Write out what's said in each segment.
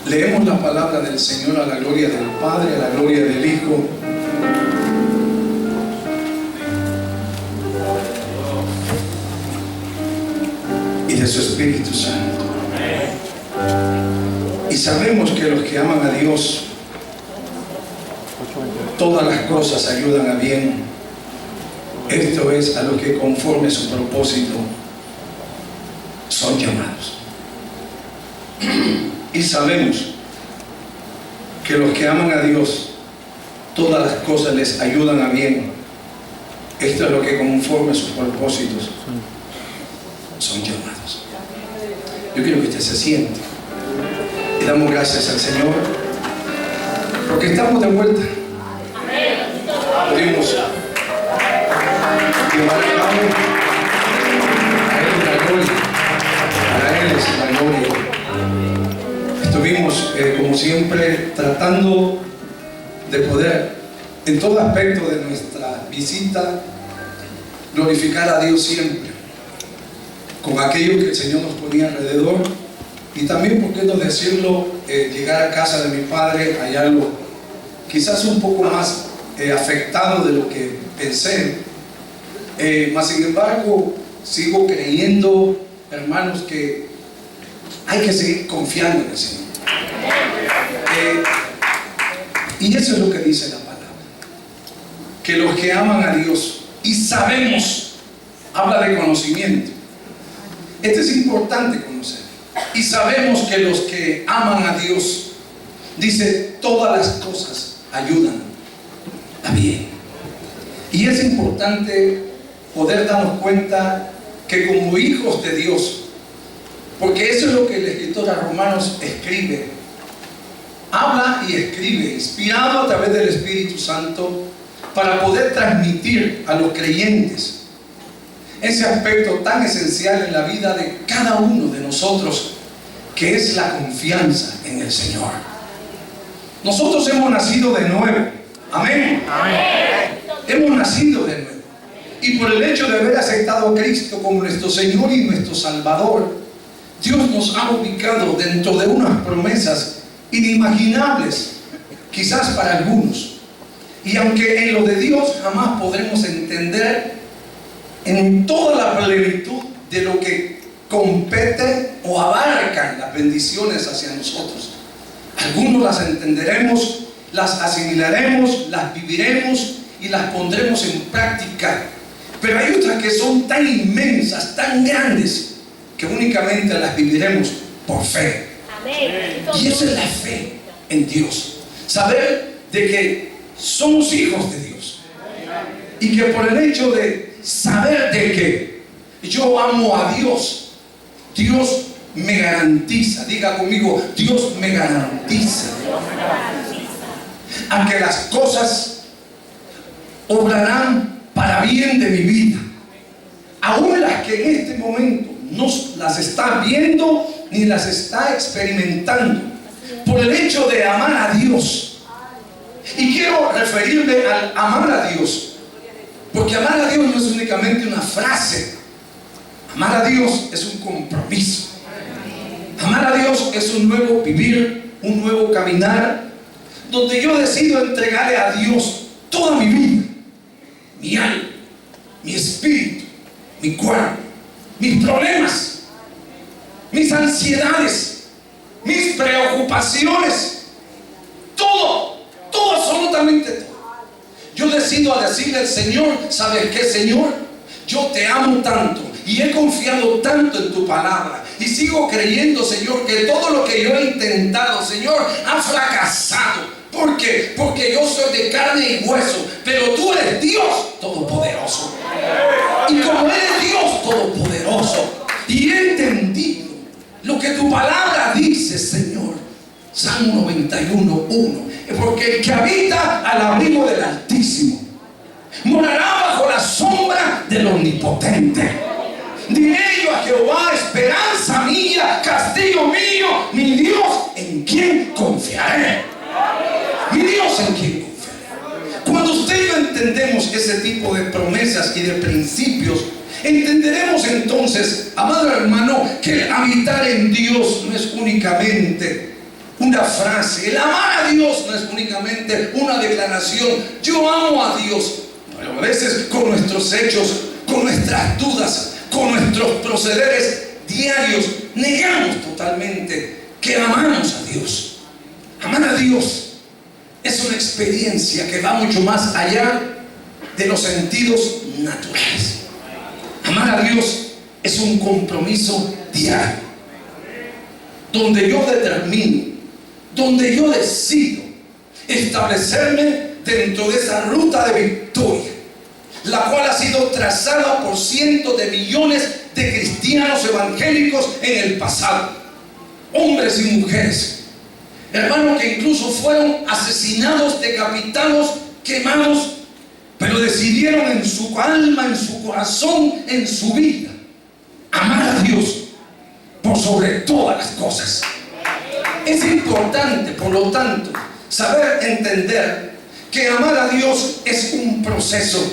Leemos la palabra del Señor a la gloria del Padre, a la gloria del Hijo y de su Espíritu Santo. Y sabemos que los que aman a Dios, todas las cosas ayudan a bien. Esto es, a los que conforme a su propósito son llamados. Y sabemos que los que aman a Dios, todas las cosas les ayudan a bien. Esto es lo que conforme a sus propósitos son llamados. Yo quiero que usted se siente y damos gracias al Señor porque estamos de vuelta. Pudimos llevar a cabo a Él la gloria, para Él es la gloria. Estuvimos, como siempre, tratando de poder, en todo aspecto de nuestra visita, glorificar a Dios siempre, con aquello que el Señor nos ponía alrededor, y también, por qué no decirlo, llegar a casa de mi padre, hallarlo quizás un poco más afectado de lo que pensé, mas sin embargo, sigo creyendo, hermanos, que hay que seguir confiando en el Señor. Y eso es lo que dice la palabra, que los que aman a Dios, y sabemos, habla de conocimiento. Esto es importante conocer. Y sabemos que los que aman a Dios, dice, todas las cosas ayudan a bien. Y es importante poder darnos cuenta que como hijos de Dios, porque eso es lo que el escritor a Romanos escribe, habla y escribe, inspirado a través del Espíritu Santo, para poder transmitir a los creyentes ese aspecto tan esencial en la vida de cada uno de nosotros, que es la confianza en el Señor. Nosotros hemos nacido de nuevo. Amén. Hemos nacido de nuevo. Y por el hecho de haber aceptado a Cristo como nuestro Señor y nuestro Salvador, Dios nos ha ubicado dentro de unas promesas inimaginables, quizás para algunos. Y aunque en lo de Dios jamás podremos entender en toda la plenitud de lo que compete o abarcan las bendiciones hacia nosotros, algunos las entenderemos, las asimilaremos, las viviremos y las pondremos en práctica. Pero hay otras que son tan inmensas, tan grandes, que únicamente las viviremos por fe. Amén. Y esa es la fe en Dios. Saber de que somos hijos de Dios. Y que por el hecho de saber de que yo amo a Dios, Dios me garantiza, diga conmigo, Dios me garantiza a que las cosas obrarán para bien de mi vida, aún las que en este momento no las está viendo ni las está experimentando, por el hecho de amar a Dios. Y quiero referirme al amar a Dios, porque amar a Dios no es únicamente una frase. Amar a Dios es un compromiso. Amar a Dios es un nuevo vivir, un nuevo caminar, donde yo decido entregarle a Dios toda mi vida, mi alma, mi espíritu, mi cuerpo, mis problemas, mis ansiedades, mis preocupaciones, todo, absolutamente todo. Yo decido a decirle al Señor, ¿sabes qué, Señor? Yo te amo tanto y he confiado tanto en tu palabra y sigo creyendo, Señor, que todo lo que yo he intentado, Señor, ha fracasado. ¿Por qué? Porque yo soy de carne y hueso, pero tú eres Dios Todopoderoso. Y como eres Dios Todopoderoso, y he entendido lo que tu palabra dice, Señor, Salmo 91:1, porque el que habita al abrigo del Altísimo morará bajo la sombra del Omnipotente. Diré yo a Jehová, esperanza mía, castillo mío, mi Dios en quien confiaré. Mi Dios en quien confiaré. Cuando usted y yo entendemos ese tipo de promesas y de principios, entenderemos entonces, amado hermano, que el habitar en Dios no es únicamente una frase. El amar a Dios no es únicamente una declaración. Yo amo a Dios. Pero a veces con nuestros hechos, con nuestras dudas, con nuestros procederes diarios, negamos totalmente que amamos a Dios. Amar a Dios es una experiencia que va mucho más allá de los sentidos naturales. Amar a Dios es un compromiso diario, donde yo determino, donde yo decido establecerme dentro de esa ruta de victoria, la cual ha sido trazada por cientos de millones de cristianos evangélicos en el pasado, hombres y mujeres, hermanos, que incluso fueron asesinados, decapitados, quemados, pero decidieron en su alma, en su corazón, en su vida, amar a Dios por sobre todas las cosas. Es importante, por lo tanto, saber entender que amar a Dios es un proceso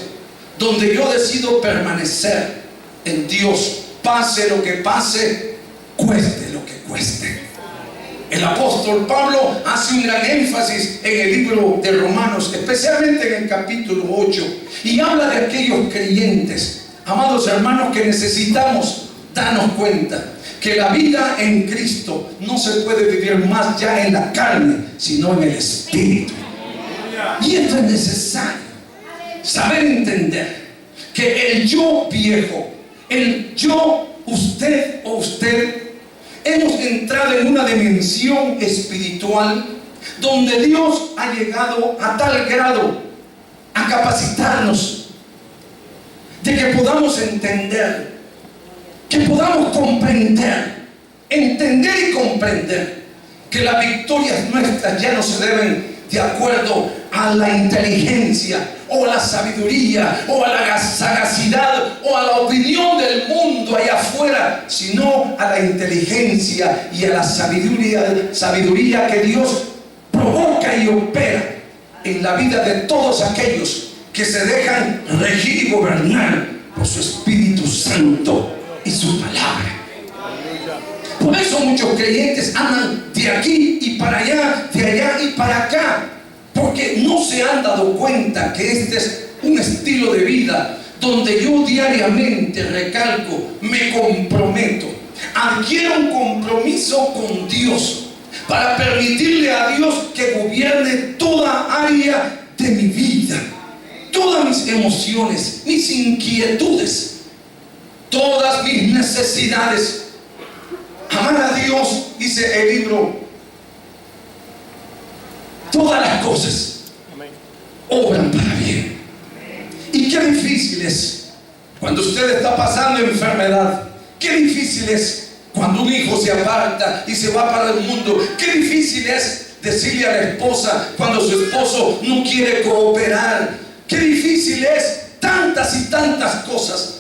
donde yo decido permanecer en Dios, pase lo que pase, cueste lo que cueste. El apóstol Pablo hace un gran énfasis en el libro de Romanos, especialmente en el capítulo 8, y habla de aquellos creyentes, amados hermanos, que necesitamos darnos cuenta que la vida en Cristo no se puede vivir más ya en la carne, sino en el Espíritu. Y esto es necesario, saber entender que el yo viejo, el yo, usted o usted, hemos entrado en una dimensión espiritual donde Dios ha llegado a tal grado a capacitarnos de que podamos entender, que podamos comprender, entender y comprender que las victorias nuestras ya no se deben de acuerdo a la inteligencia o a la sabiduría o a la sagacidad o a la opinión del mundo allá afuera, sino a la inteligencia y a la sabiduría que Dios provoca y opera en la vida de todos aquellos que se dejan regir y gobernar por su Espíritu Santo y su palabra. Por eso muchos creyentes andan de aquí y para allá, de allá y para acá, porque no se han dado cuenta que este es un estilo de vida donde yo diariamente, recalco, me comprometo, adquiero un compromiso con Dios para permitirle a Dios que gobierne toda área de mi vida, todas mis emociones, mis inquietudes, todas mis necesidades. Amar a Dios, dice el libro, todas las cosas obran para bien. Y qué difícil es cuando usted está pasando enfermedad. Qué difícil es cuando un hijo se aparta y se va para el mundo. Qué difícil es decirle a la esposa cuando su esposo no quiere cooperar. Qué difícil es tantas y tantas cosas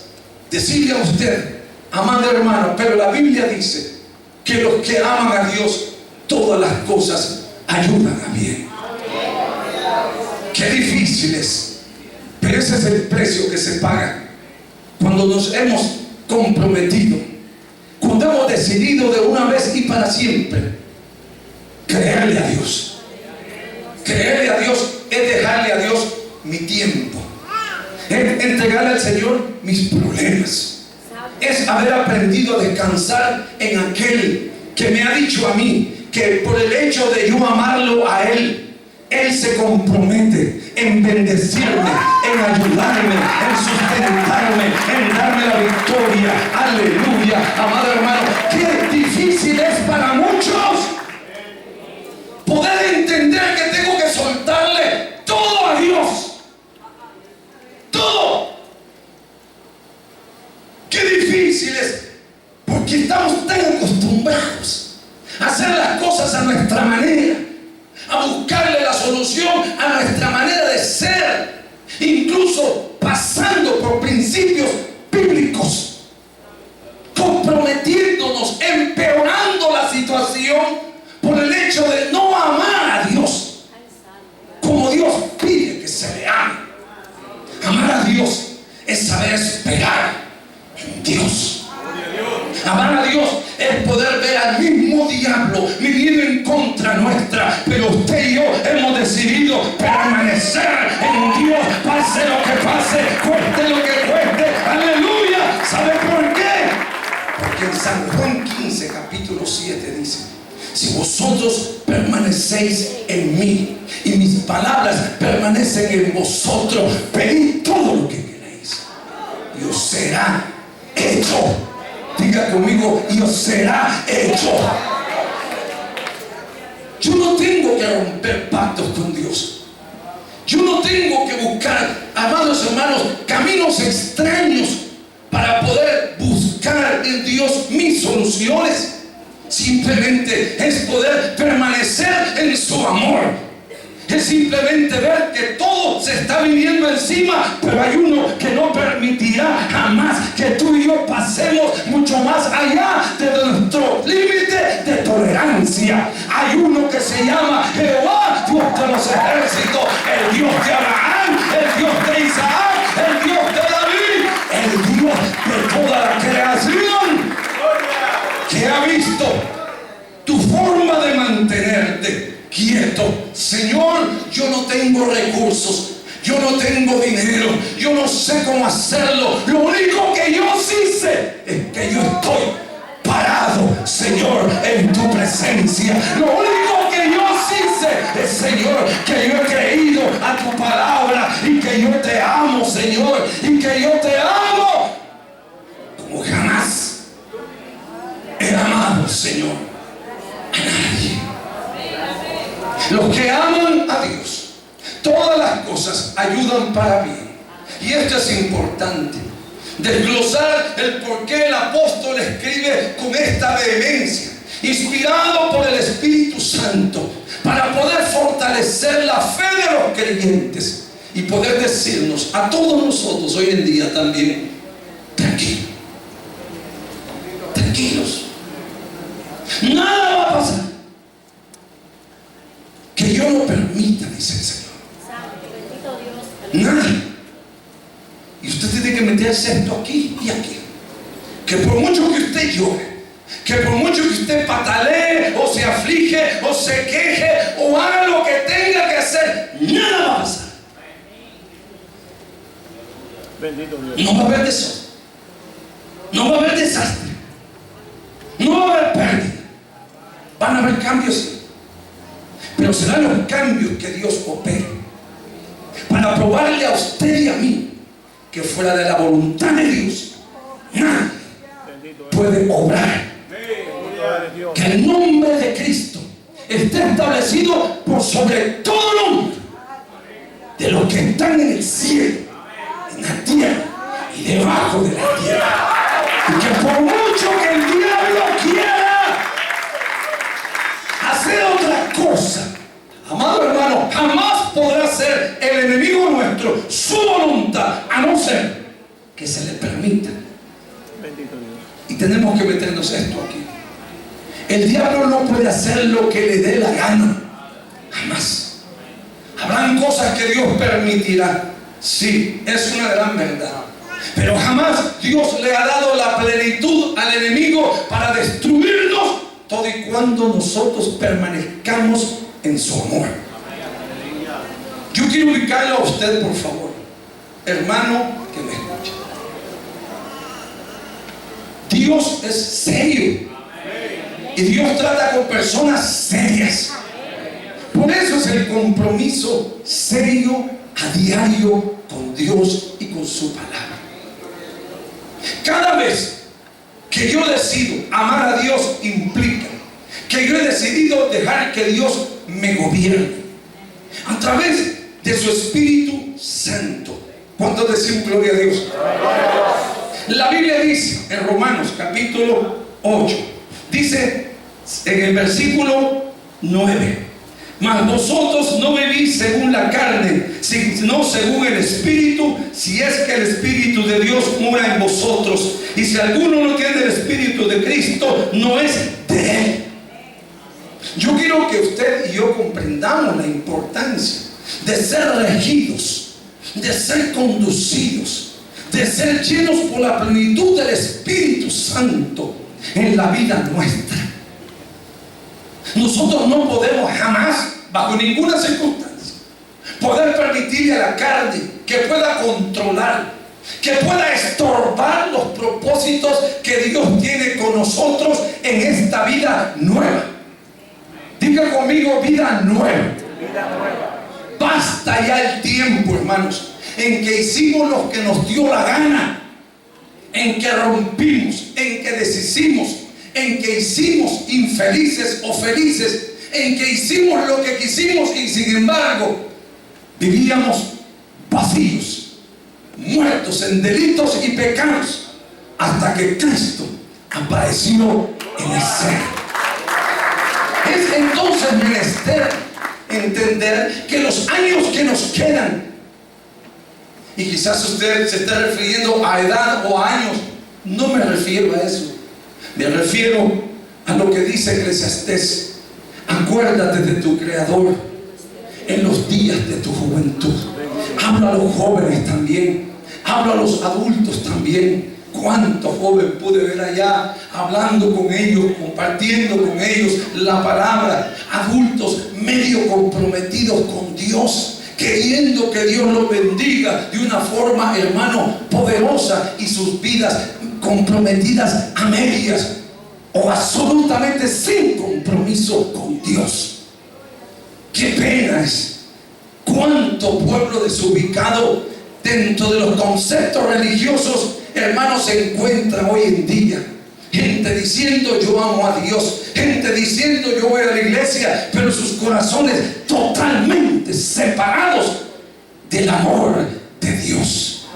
decirle a usted, amado hermano. Pero la Biblia dice que los que aman a Dios, todas las cosas ayudan a bien. Qué difícil es, pero ese es el precio que se paga cuando nos hemos comprometido, cuando hemos decidido de una vez y para siempre creerle a Dios. Creerle a Dios es dejarle a Dios mi tiempo, es entregarle al Señor mis problemas, es haber aprendido a descansar en aquel que me ha dicho a mí que por el hecho de yo amarlo a Él, Él se compromete en bendecirme, en ayudarme, en sustentarme, en darme la victoria. Aleluya, amado hermano. Qué difícil es para muchos poder entender que tengo que soltarle todo a Dios. Todo. Qué difícil es, porque estamos tan acostumbrados a hacer las cosas a nuestra manera, a buscarle la solución a nuestra manera de ser, incluso pasando por principios bíblicos, comprometiéndonos, empeorando la situación por el hecho de no amar a Dios como Dios pide que se le ame. Amar a Dios es saber esperar en Dios. Amar a Dios es poder ver al mismo diablo viniendo en contra decidido permanecer en Dios, pase lo que pase, cueste lo que cueste. Aleluya. ¿Sabe por qué? Porque en San Juan 15, capítulo 7 dice: si vosotros permanecéis en mí y mis palabras permanecen en vosotros, pedid todo lo que queréis y os será hecho. Diga conmigo: y os será hecho. Yo no tengo que romper pactos con Dios. Yo no tengo que buscar, amados hermanos, caminos extraños para poder buscar en Dios mis soluciones. Simplemente es poder permanecer en su amor. Es simplemente ver que todo se está viniendo encima, pero hay uno que no permitirá jamás que tú y yo pasemos mucho más allá de nuestro límite de tolerancia. Hay uno que se llama Jehová, Dios de los ejércitos, el Dios de Abraham, el Dios de Isaac, el Dios de David, el Dios de toda la creación, que ha visto tu forma de mantenerte quieto. Señor, yo no tengo recursos, yo no tengo dinero, yo no sé cómo hacerlo. Lo único que yo sí sé es que yo estoy parado, Señor, en tu presencia. Lo único que yo sí sé es, Señor, que yo he creído a tu palabra y que yo te amo, Señor, y que yo te amo como jamás he amado, Señor, a nadie. Los que aman a Dios, todas las cosas ayudan para bien. Y esto es importante, desglosar el por qué el apóstol escribe con esta vehemencia, inspirado por el Espíritu Santo, para poder fortalecer la fe de los creyentes y poder decirnos a todos nosotros hoy en día también: tranquilos, tranquilos, nada va a pasar que yo no permita, dice el Señor. Nada. Y usted tiene que meterse esto aquí y aquí. Que por mucho que usted llore, que por mucho que usted patalee o se aflige o se queje o haga lo que tenga que hacer, nada va a pasar. Bendito Dios. No va a haber desastre, no va a haber desastre, no va a haber pérdida. Van a haber cambios, sí, pero serán los cambios que Dios opere para probarle a usted y a mí que fuera de la voluntad de Dios nadie puede obrar. Que el nombre de Cristo esté establecido por sobre todo nombre de los que están en el cielo, en la tierra y debajo de la tierra. Y que por mucho que el diablo quiera hacer otra cosa, amado hermano, jamás podrá ser el enemigo nuestro su voluntad, a no ser que se le permita. Bendito Dios. Y tenemos que meternos esto aquí. El diablo no puede hacer lo que le dé la gana, jamás. Habrán cosas que Dios permitirá, sí, es una gran verdad, pero jamás Dios le ha dado la plenitud al enemigo para destruirnos, todo y cuando nosotros permanezcamos en su amor. Yo quiero ubicarlo a usted, por favor, hermano que me escucha. Dios es serio y Dios trata con personas serias. Por eso es el compromiso serio a diario con Dios y con su palabra. Cada vez que yo decido amar a Dios, implica que yo he decidido dejar que Dios me gobierne a través de su Espíritu Santo. ¿Cuántos decimos gloria a Dios? La Biblia dice en Romanos capítulo 8, dice en el versículo 9: mas vosotros no vivís según la carne, sino según el Espíritu, si es que el Espíritu de Dios mora en vosotros. Y si alguno no tiene el Espíritu de Cristo, no es de Él. Yo quiero que usted y yo comprendamos la importancia de ser regidos, de ser conducidos, de ser llenos por la plenitud del Espíritu Santo en la vida nuestra. Nosotros no podemos jamás, bajo ninguna circunstancia, poder permitirle a la carne que pueda controlar, que pueda estorbar los propósitos que Dios tiene con nosotros en esta vida nueva. Diga conmigo, vida nueva. Vida nueva. Basta ya el tiempo, hermanos, en que hicimos lo que nos dio la gana, en que rompimos, en que deshicimos, en que hicimos infelices o felices, en que hicimos lo que quisimos y sin embargo vivíamos vacíos, muertos en delitos y pecados, hasta que Cristo apareció en escena. Es entonces menester entender que los años que nos quedan, y quizás usted se esté refiriendo a edad o a años, no me refiero a eso, me refiero a lo que dice Eclesiastés: acuérdate de tu Creador en los días de tu juventud. Habla a los jóvenes también, habla a los adultos también. Cuántos jóvenes pude ver allá hablando con ellos, compartiendo con ellos la palabra. Adultos medio comprometidos con Dios, queriendo que Dios los bendiga de una forma, hermano, poderosa, y sus vidas comprometidas a medias o absolutamente sin compromiso con Dios. Qué pena es cuánto pueblo desubicado dentro de los conceptos religiosos, hermanos, se encuentra hoy en día. Gente diciendo yo amo a Dios, gente diciendo yo voy a la iglesia, pero sus corazones totalmente separados del amor de Dios.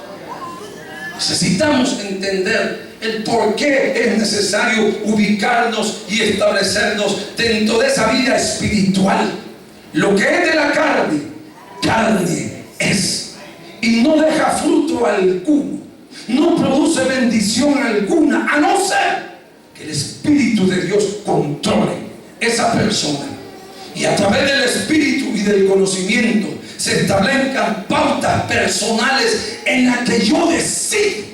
Necesitamos entender el por qué es necesario ubicarnos y establecernos dentro de esa vida espiritual. Lo que es de la carne, carne es, y no deja fruto alguno, no produce bendición alguna, a no ser que el Espíritu de Dios controle esa persona, y a través del Espíritu y del conocimiento se establezcan pautas personales en las que yo decido,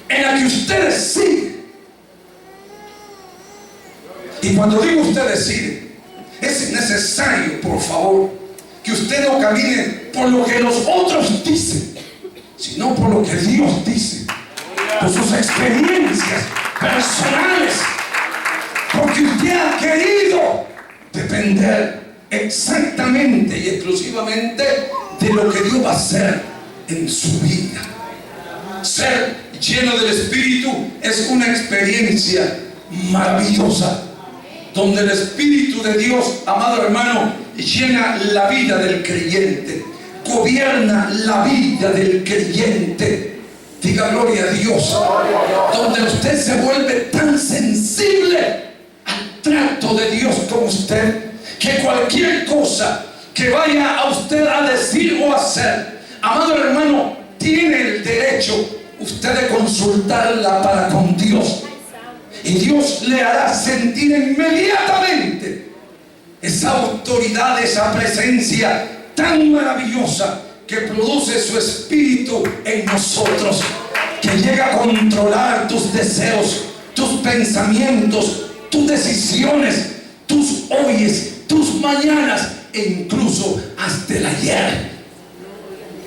en las que usted decide. Y cuando digo usted decide, es necesario, por favor, que usted no camine por lo que los otros dicen, sino por lo que Dios dice, por sus experiencias personales, porque usted ha querido depender exactamente y exclusivamente de lo que Dios va a hacer en su vida. Ser lleno del Espíritu es una experiencia maravillosa, donde el Espíritu de Dios, amado hermano, llena la vida del creyente, gobierna la vida del creyente. Diga gloria a Dios. Donde usted se vuelve tan sensible al trato de Dios con usted, que cualquier cosa que vaya a usted a decir o hacer, amado hermano, tiene el derecho usted de consultarla para con Dios. Y Dios le hará sentir inmediatamente esa autoridad, esa presencia tan maravillosa que produce su Espíritu en nosotros, que llega a controlar tus deseos, tus pensamientos, tus decisiones, tus hoyes, tus mañanas e incluso hasta el ayer.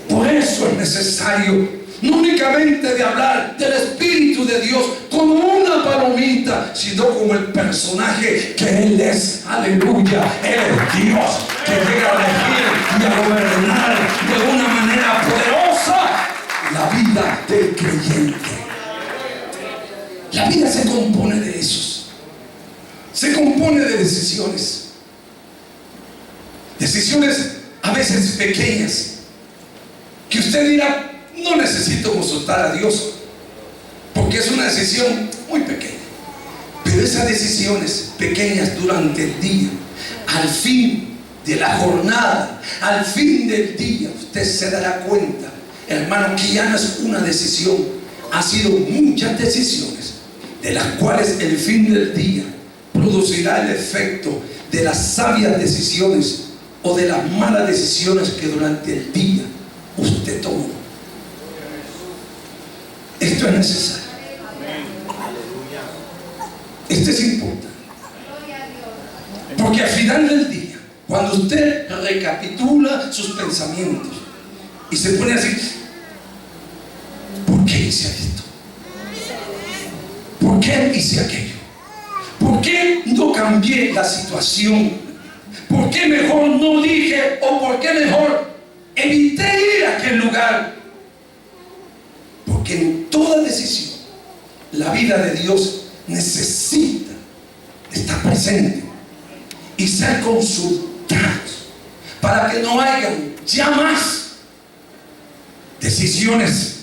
Por eso es necesario no únicamente de hablar del Espíritu de Dios como una palomita, sino como el personaje que Él es. Aleluya. Él es Dios que llega a regir y a gobernar de una manera poderosa la vida del creyente. La vida se compone de esos. Se compone de decisiones. Decisiones a veces pequeñas, que usted dirá, no necesito consultar a Dios, porque es una decisión muy pequeña. Pero esas decisiones pequeñas durante el día, al fin de la jornada, al fin del día, usted se dará cuenta, hermano, que ya no es una decisión, ha sido muchas decisiones, de las cuales el fin del día producirá el efecto de las sabias decisiones o de las malas decisiones que durante el día usted tomó. Esto es necesario. Esto es importante. Porque al final del día, Cuando usted recapitula sus pensamientos y se pone así, ¿por qué hice esto? ¿Por qué hice aquello? ¿Por qué no cambié la situación? ¿Por qué mejor no dije? ¿O por qué mejor evité ir a aquel lugar? Porque en toda decisión la vida de Dios necesita estar presente y ser consultados para que no haya ya más decisiones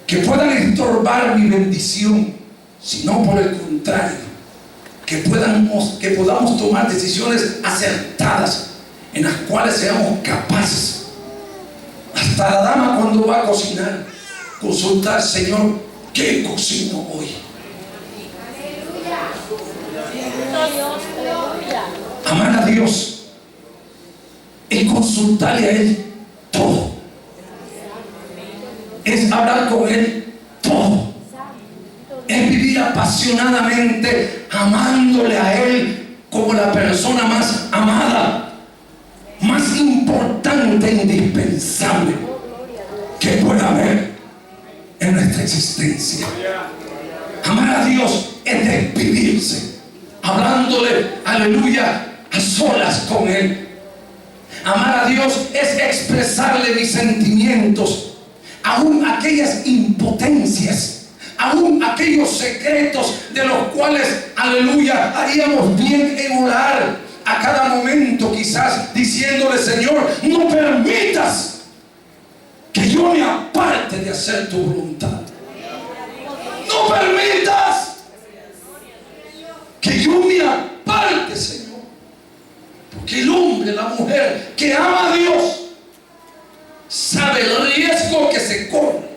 que puedan estorbar mi bendición, sino por el contrario, que podamos tomar decisiones acertadas en las cuales seamos capaces. Hasta la dama, cuando va a cocinar, consultar: Señor, ¿qué cocino hoy? Amar a Dios es consultarle a Él todo, es hablar con Él todo, es vivir apasionadamente amándole a Él como la persona más amada, más importante e indispensable que pueda haber en nuestra existencia. Amar a Dios es despedirse hablándole, aleluya, a solas con Él. Amar a Dios es expresarle mis sentimientos, aún aquellas impotencias, aún aquellos secretos de los cuales, aleluya, haríamos bien en orar a cada momento, quizás diciéndole: Señor, no permitas que yo me aparte de hacer tu voluntad. No permitas que yo me aparte, Señor. Porque el hombre, la mujer que ama a Dios, sabe el riesgo que se corre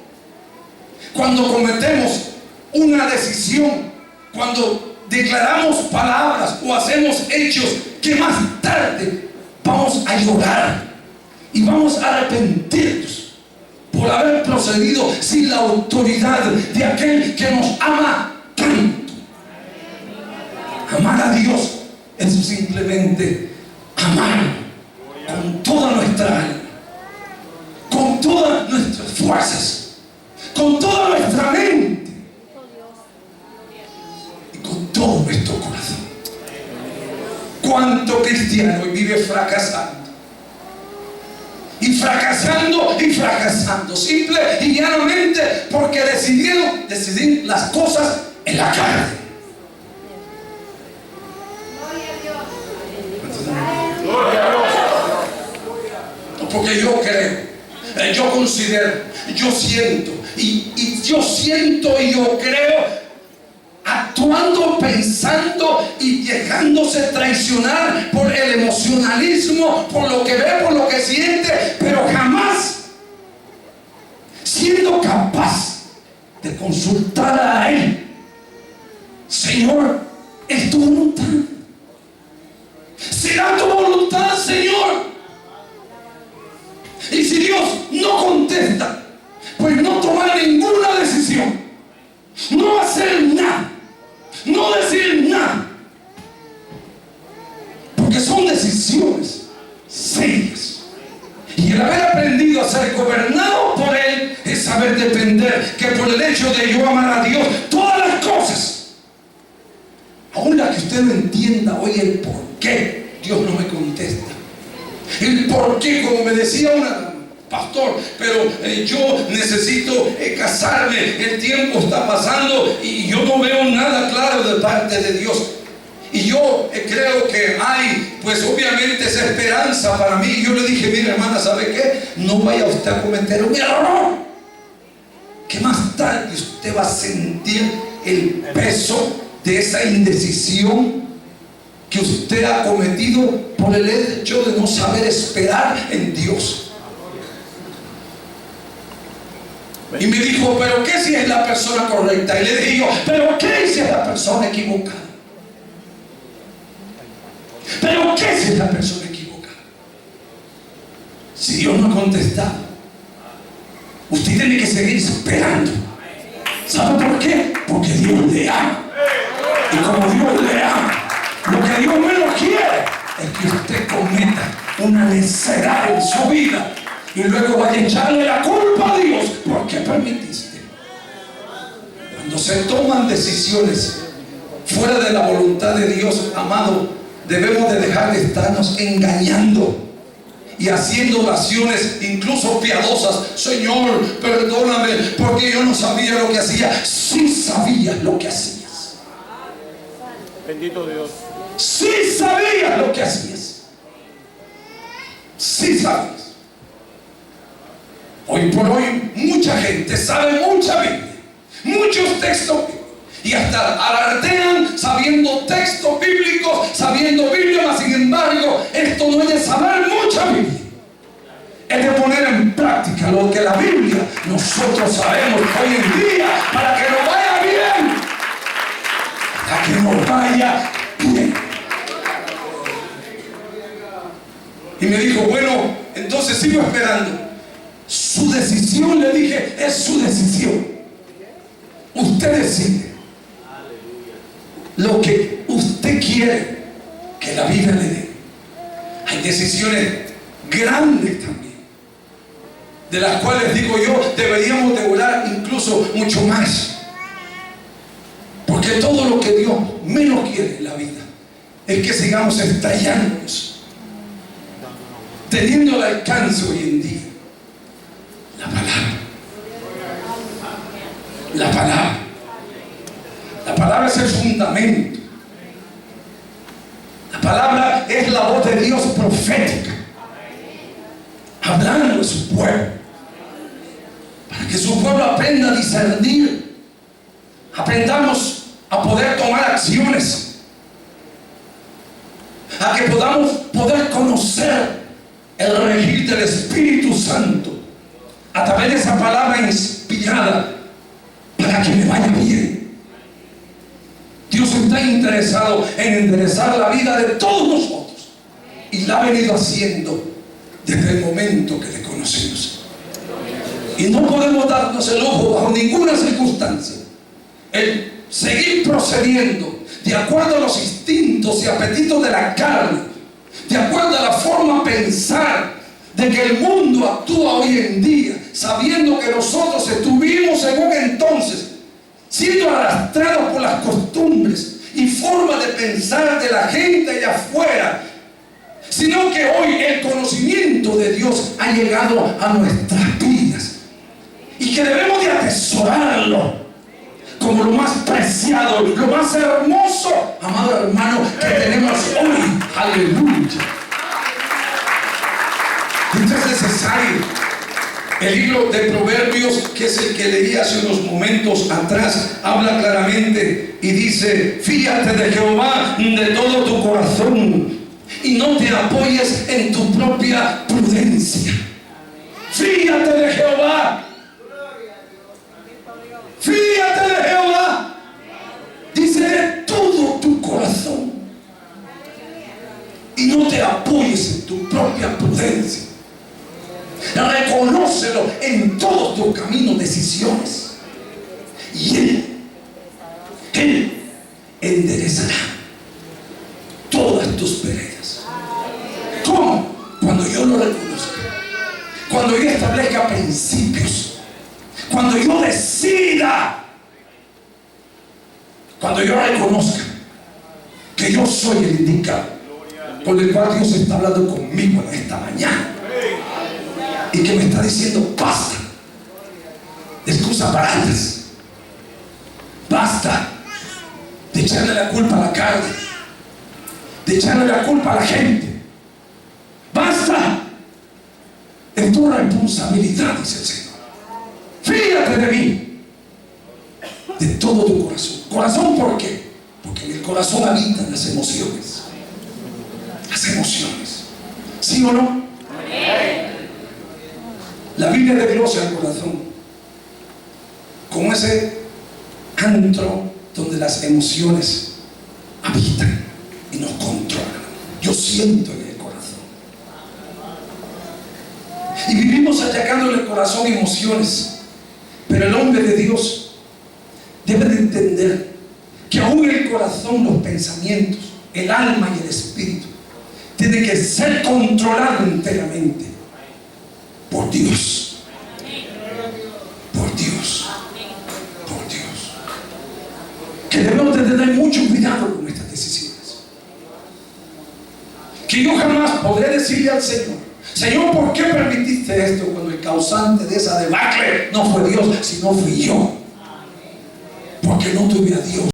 cuando cometemos una decisión, cuando declaramos palabras o hacemos hechos que más tarde vamos a llorar y vamos a arrepentirnos por haber procedido sin la autoridad de aquel que nos ama tanto. Amar a Dios es simplemente amar con toda nuestra alma, con todas nuestras fuerzas, con toda nuestra mente y con todo nuestro corazón. ¿Cuánto cristiano hoy vive fracasando? Y fracasando, simple y llanamente porque decidieron decidir las cosas en la carne. Porque yo creo, yo considero, yo siento y yo siento y yo creo, actuando, pensando y dejándose traicionar por el emocionalismo, por lo que ve, por lo que siente, pero jamás siendo capaz de consultar a Él: Señor, ¿es tu voluntad? ¿Será tu voluntad, Señor? Y si Dios no contesta, pues no tomar ninguna decisión, no hacer nada, no decir nada, porque son decisiones serias. Y el haber aprendido a ser gobernado por Él es saber depender que por el hecho de yo amar a Dios, todas las cosas, aún la que usted no entienda hoy el por qué Dios no me contesta, el por qué, como me decía una: pastor, pero yo necesito casarme, el tiempo está pasando y yo no veo nada claro de parte de Dios. Y yo creo que hay, pues obviamente, esa esperanza para mí. Y yo le dije: mira, hermana, ¿sabe qué? No vaya usted a cometer un error, que más tarde usted va a sentir el peso de esa indecisión que usted ha cometido por el hecho de no saber esperar en Dios. Y me dijo: ¿pero qué si es la persona correcta? Y le dije yo: ¿pero qué si es la persona equivocada? ¿Pero qué si es la persona equivocada? Si Dios no ha contestado, usted tiene que seguir esperando. ¿Sabe por qué? Porque Dios le ama. Y como Dios le ama, lo que Dios menos quiere es que usted cometa una necedad en su vida y luego vaya a echarle la culpa a Dios. ¿Por qué permitiste? Cuando se toman decisiones fuera de la voluntad de Dios, amado, debemos de dejar de estarnos engañando y haciendo oraciones incluso piadosas. Señor, perdóname porque yo no sabía lo que hacía. Sí sabías lo que hacías. Bendito Dios. Sí sabías lo que hacías. Sí sabías. Hoy por hoy mucha gente sabe mucha Biblia, muchos textos bíblicos, y hasta alardean sabiendo textos bíblicos, sabiendo Biblia, mas sin embargo esto no es de saber mucha Biblia, es de poner en práctica lo que la Biblia nosotros sabemos hoy en día para que nos vaya bien, para que nos vaya bien. Y me dijo, bueno, entonces sigo esperando. Su decisión, le dije, es su decisión. Usted decide lo que usted quiere que la Biblia le dé. Hay decisiones grandes también, de las cuales digo yo deberíamos de orar incluso mucho más, porque todo lo que Dios menos quiere en la vida es que sigamos estallándonos, teniendo al alcance hoy en día la palabra. La palabra. La palabra es el fundamento. La palabra es la voz de Dios profética, hablando de su pueblo, para que su pueblo aprenda a discernir, aprendamos a poder tomar acciones, a que podamos poder conocer el regir del Espíritu Santo a través de esa palabra inspirada, para que me vaya bien. Dios está interesado en enderezar la vida de todos nosotros, y la ha venido haciendo desde el momento que le conocimos. Y no podemos darnos el lujo bajo ninguna circunstancia el seguir procediendo de acuerdo a los instintos y apetitos de la carne, de acuerdo a la forma de pensar de que el mundo actúa hoy en día, sabiendo que nosotros estuvimos en un entonces siendo arrastrados por las costumbres y formas de pensar de la gente allá afuera, sino que hoy el conocimiento de Dios ha llegado a nuestras vidas y que debemos de atesorarlo como lo más preciado, lo más hermoso, amado hermano, que tenemos hoy. Aleluya. Entonces es necesario. El libro de Proverbios, que es el que leí hace unos momentos atrás, habla claramente y dice: fíjate de Jehová de todo tu corazón y no te apoyes en tu propia prudencia. Fíjate de Jehová. Fíjate de Jehová. Dice de todo tu corazón y no te apoyes en tu propia prudencia. Reconócelo en todos tus caminos, decisiones, y Él enderezará todas tus veredas. ¿Cómo? Cuando yo lo reconozca, cuando yo establezca principios, cuando yo decida, cuando yo reconozca que yo soy el indicado por el cual Dios está hablando conmigo en esta mañana y que me está diciendo: basta de excusas baratas, basta de echarle la culpa a la carne, de echarle la culpa a la gente, basta, es tu responsabilidad, dice el Señor. Fíjate de mí de todo tu corazón. ¿Corazón por qué? Porque en el corazón habitan las emociones. Las emociones, ¿sí o no? La Biblia desglosa el corazón como ese antro donde las emociones habitan y nos controlan. Yo siento en el corazón. Y vivimos achacando en el corazón emociones. Pero el hombre de Dios debe de entender que aún en el corazón, los pensamientos, el alma y el espíritu tiene que ser controlado enteramente por Dios. Por Dios. Por Dios. Que debemos de tener mucho cuidado con estas decisiones. Que yo jamás podré decirle al Señor: Señor, ¿por qué permitiste esto? Cuando el causante de esa debacle no fue Dios, sino fui yo. Porque no tuve a Dios